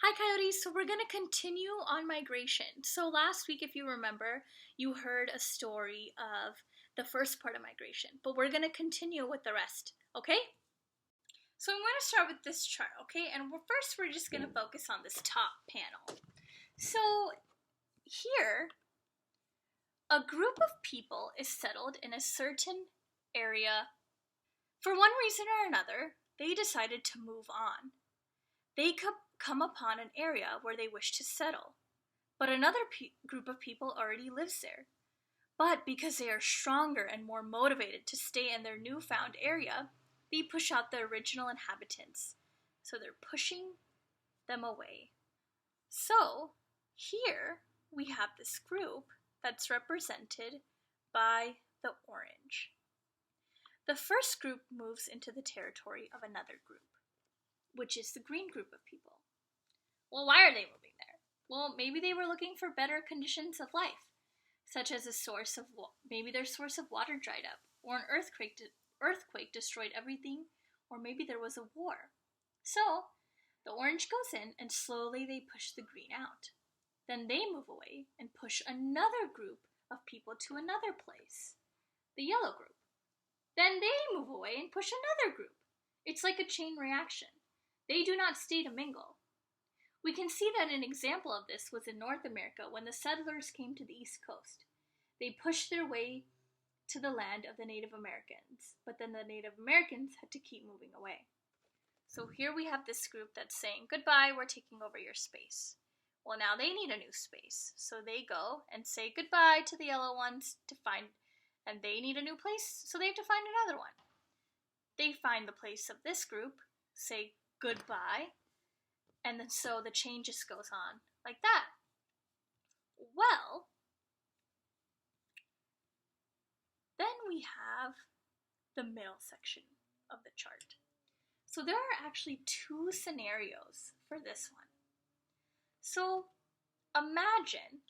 Hi, Coyotes. So we're going to continue on migration. So last week, if you remember, you heard a story of the first part of migration, but we're going to continue with the rest, okay? So I'm going to start with this chart, okay? And first, we're just going to focus on this top panel. So here, a group of people is settled in a certain area. For one reason or another, they decided to move on. They come upon an area where they wish to settle, but another group of people already lives there. But because they are stronger and more motivated to stay in their newfound area, they push out the original inhabitants. So they're pushing them away. So here we have this group that's represented by the orange. The first group moves into the territory of another group, which is the green group of people. Well, why are they moving there? Well, maybe they were looking for better conditions of life, such as maybe their source of water dried up, or an earthquake destroyed everything, or maybe there was a war. So, the orange goes in and slowly they push the green out. Then they move away and push another group of people to another place, the yellow group. Then they move away and push another group. It's like a chain reaction. They do not stay to mingle. We can see that an example of this was in North America when the settlers came to the East Coast. They pushed their way to the land of the Native Americans, but then the Native Americans had to keep moving away. So here we have this group that's saying, goodbye, we're taking over your space. Well, now they need a new space, so they go and say goodbye to the yellow ones and they need a new place, so they have to find another one. They find the place of this group, say goodbye, and then so the chain just goes on like that. Well, then we have the middle section of the chart. So there are actually two scenarios for this one. So imagine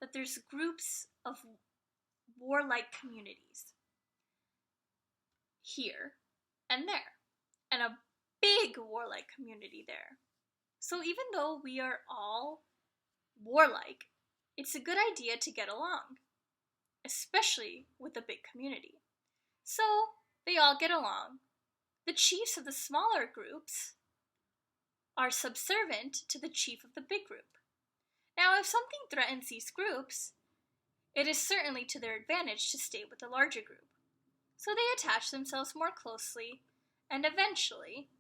that there's groups of warlike communities here and there, and a big warlike community there. So even though we are all warlike, it's a good idea to get along, especially with a big community. So they all get along. The chiefs of the smaller groups are subservient to the chief of the big group. Now, if something threatens these groups, it is certainly to their advantage to stay with the larger group. So they attach themselves more closely, and eventually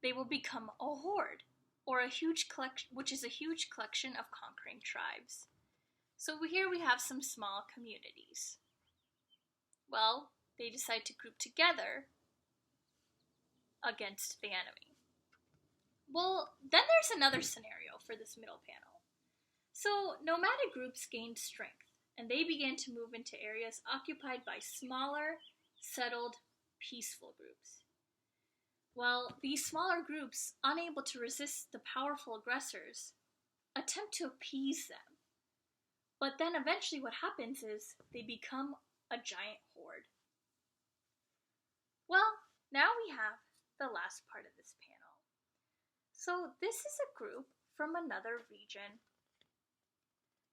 they will become a horde, or a huge collection, which is a huge collection of conquering tribes. So here we have some small communities. Well, they decide to group together against the enemy. Well, then there's another scenario for this middle panel. So nomadic groups gained strength, and they began to move into areas occupied by smaller, settled, peaceful groups. Well, these smaller groups, unable to resist the powerful aggressors, attempt to appease them. But then eventually what happens is they become a giant horde. Well, now we have the last part of this panel. So this is a group from another region.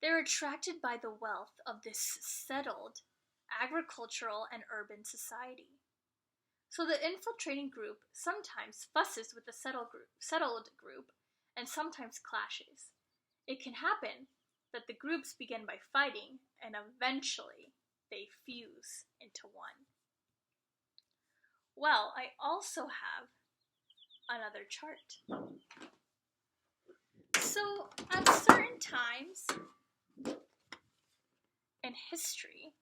They're attracted by the wealth of this settled agricultural and urban society. So the infiltrating group sometimes fusses with the settled group and sometimes clashes. It can happen that the groups begin by fighting and eventually they fuse into one. Well, I also have another chart. So at certain times in history,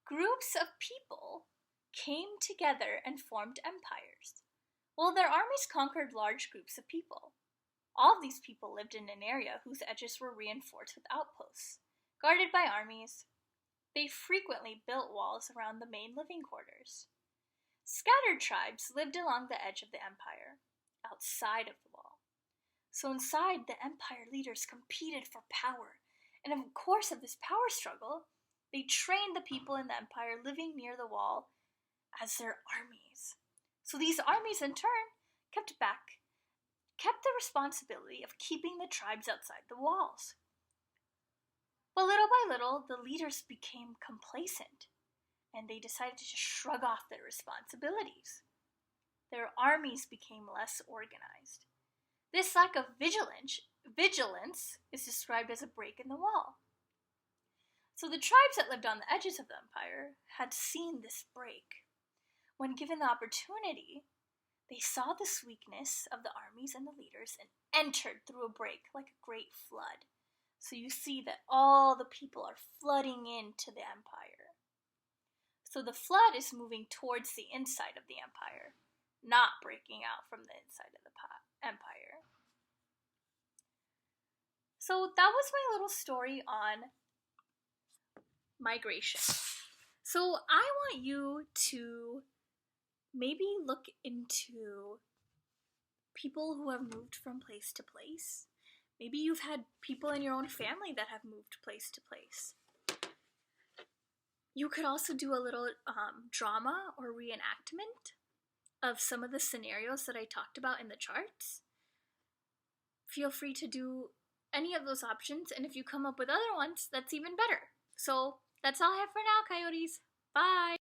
groups of people came together and formed empires. Well, their armies conquered large groups of people. All of these people lived in an area whose edges were reinforced with outposts, guarded by armies. They frequently built walls around the main living quarters. Scattered tribes lived along the edge of the empire, outside of the wall. So inside, the empire leaders competed for power, and in the course of this power struggle, they trained the people in the empire living near the wall as their armies. So these armies, in turn, kept back responsibility of keeping the tribes outside the walls. But little by little, the leaders became complacent, and they decided to just shrug off their responsibilities. Their armies became less organized. This lack of vigilance is described as a break in the wall. So the tribes that lived on the edges of the empire had seen this break. When given the opportunity, they saw this weakness of the armies and the leaders and entered through a break like a great flood. So you see that all the people are flooding into the empire. So the flood is moving towards the inside of the empire, not breaking out from the inside of the empire. So that was my little story on migration. So I want you to maybe look into people who have moved from place to place. Maybe you've had people in your own family that have moved place to place. You could also do a little drama or reenactment of some of the scenarios that I talked about in the charts. Feel free to do any of those options, and if you come up with other ones, that's even better. So that's all I have for now, Coyotes. Bye!